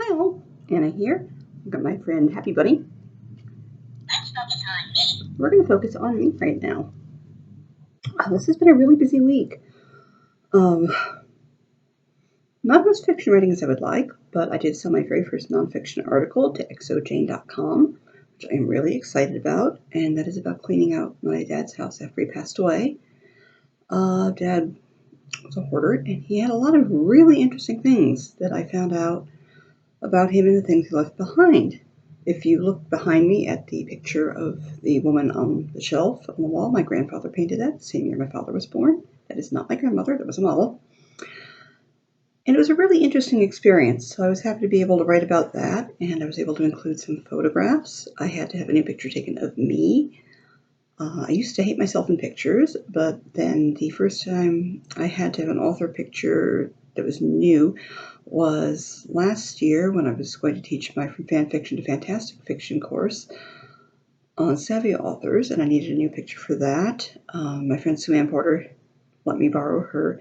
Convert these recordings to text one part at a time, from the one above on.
Hi all, Anna here. I've got my friend Happy Bunny. Let's focus on me. We're going to focus on me right now. This has been a really busy week. Not as fiction writing as I would like, but I did sell my very first nonfiction article to xojane.com, which I am really excited about, and that is about cleaning out my dad's house after he passed away. Dad was a hoarder, and he had a lot of really interesting things that I found out about him and the things he left behind. If you look behind me at the picture of the woman on the shelf on the wall, my grandfather painted that the same year my father was born. That is not my grandmother, that was a model. And it was a really interesting experience, so I was happy to be able to write about that, and I was able to include some photographs. I had to have a new picture taken of me. I used to hate myself in pictures, but then the first time I had to have an author picture that was new was last year when I was going to teach my From Fan Fiction to Fantastic Fiction course on savvy authors, and I needed a new picture for that. My friend Sue Ann Porter let me borrow her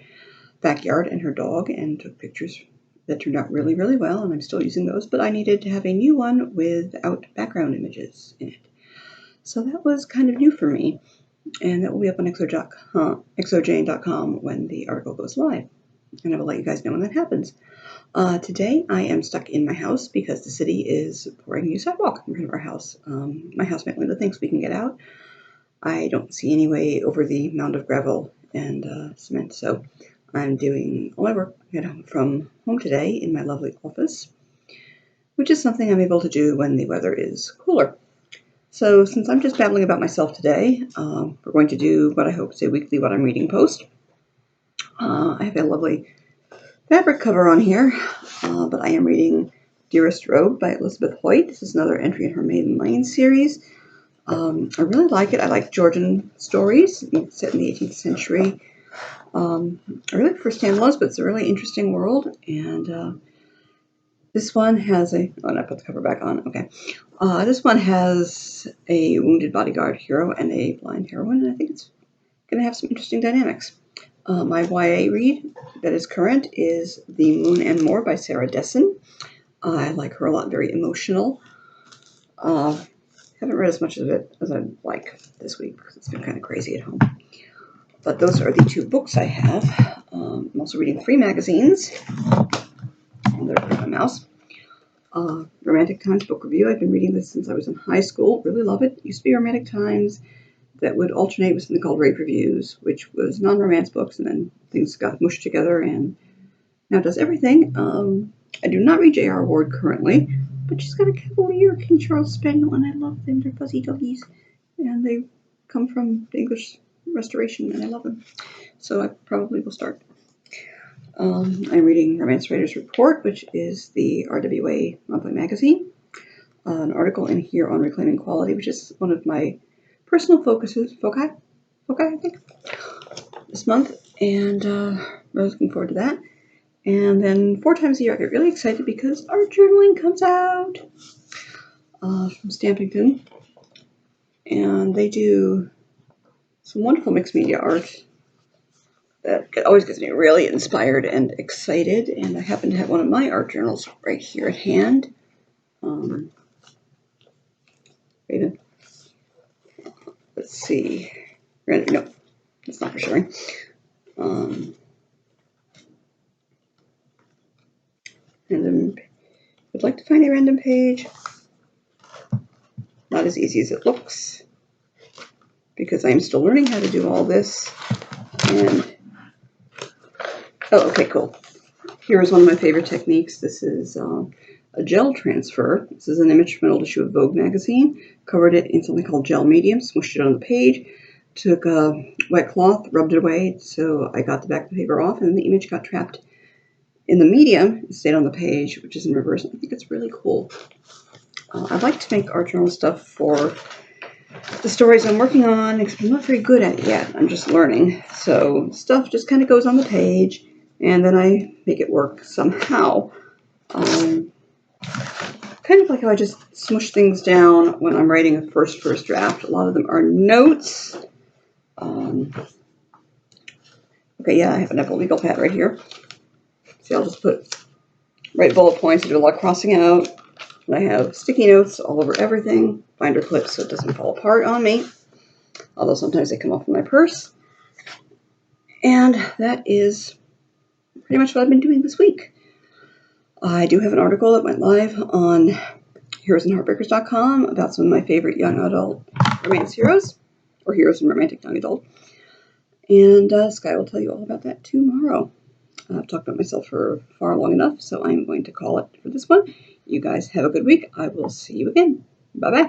backyard and her dog and took pictures that turned out really, really well, and I'm still using those, but I needed to have a new one without background images in it. So that was kind of new for me, and that will be up on xojane.com when the article goes live, and I will let you guys know when that happens. Today I am stuck in my house because the city is pouring a new sidewalk in front of our house. My housemate Linda thinks we can get out. I don't see any way over the mound of gravel and cement, so I'm doing all my work from home today in my lovely office, which is something I'm able to do when the weather is cooler. So since I'm just babbling about myself today, we're going to do what I hope is a weekly What I'm Reading post. I have a lovely fabric cover on here, but I am reading Dearest Rogue by Elizabeth Hoyt. This is another entry in her Maiden Lane series. I really like it. I like Georgian stories set in the 18th century. I really like first-hand loves, but it's a really interesting world, and this one has I put the cover back on. Okay. This one has a wounded bodyguard hero and a blind heroine, and I think it's going to have some interesting dynamics. My YA read that is current is The Moon and More by Sarah Dessen. I like her a lot, very emotional. Haven't read as much of it as I'd like this week because it's been kind of crazy at home. But those are the two books I have. I'm also reading 3 magazines. There's my mouse. Romantic Times book review. I've been reading this since I was in high school. Really love it. It used to be Romantic Times that would alternate with something called Rape Reviews, which was non-romance books, and then things got mushed together, and now it does everything. I do not read J.R. Ward currently, but she's got a Cavalier King Charles Spaniel, and I love them. They're fuzzy doggies, and they come from the English Restoration, and I love them. So I probably will start. I'm reading Romance Writers Report, which is the RWA monthly magazine. An article in here on reclaiming quality, which is one of my personal foci, I think, this month, and I'm looking forward to that. And then 4 times a year I get really excited because art journaling comes out from Stampington, and they do some wonderful mixed media art that always gets me really inspired and excited, and I happen to have one of my art journals right here at hand. Let's see. No, that's not for showing. Random. Would like to find a random page. Not as easy as it looks, because I'm still learning how to do all this. And okay, cool. Here is one of my favorite techniques. This is a gel transfer. This is an image from an old issue of Vogue magazine. Covered it in something called gel medium, smushed it on the page, took a wet cloth, rubbed it away, so I got the back of the paper off, and the image got trapped in the medium. It stayed on the page, which is in reverse. I think it's really cool. I'd like to make art journal stuff for the stories I'm working on, except I'm not very good at it yet. I'm just learning. So stuff just kind of goes on the page, and then I make it work somehow. Kind of like how I just smush things down when I'm writing a first draft. A lot of them are notes. Okay, yeah, I have an illegal pad right here. See, I'll just put write bullet points. I do a lot of crossing out. I have sticky notes all over everything, binder clips so it doesn't fall apart on me, although sometimes they come off in my purse. And that is pretty much what I've been doing this week. I do have an article that went live on heroesandheartbreakers.com about some of my favorite young adult romance heroes, or heroes and romantic young adult. And Sky will tell you all about that tomorrow. I've talked about myself for far long enough, so I'm going to call it for this one. You guys have a good week. I will see you again. Bye-bye.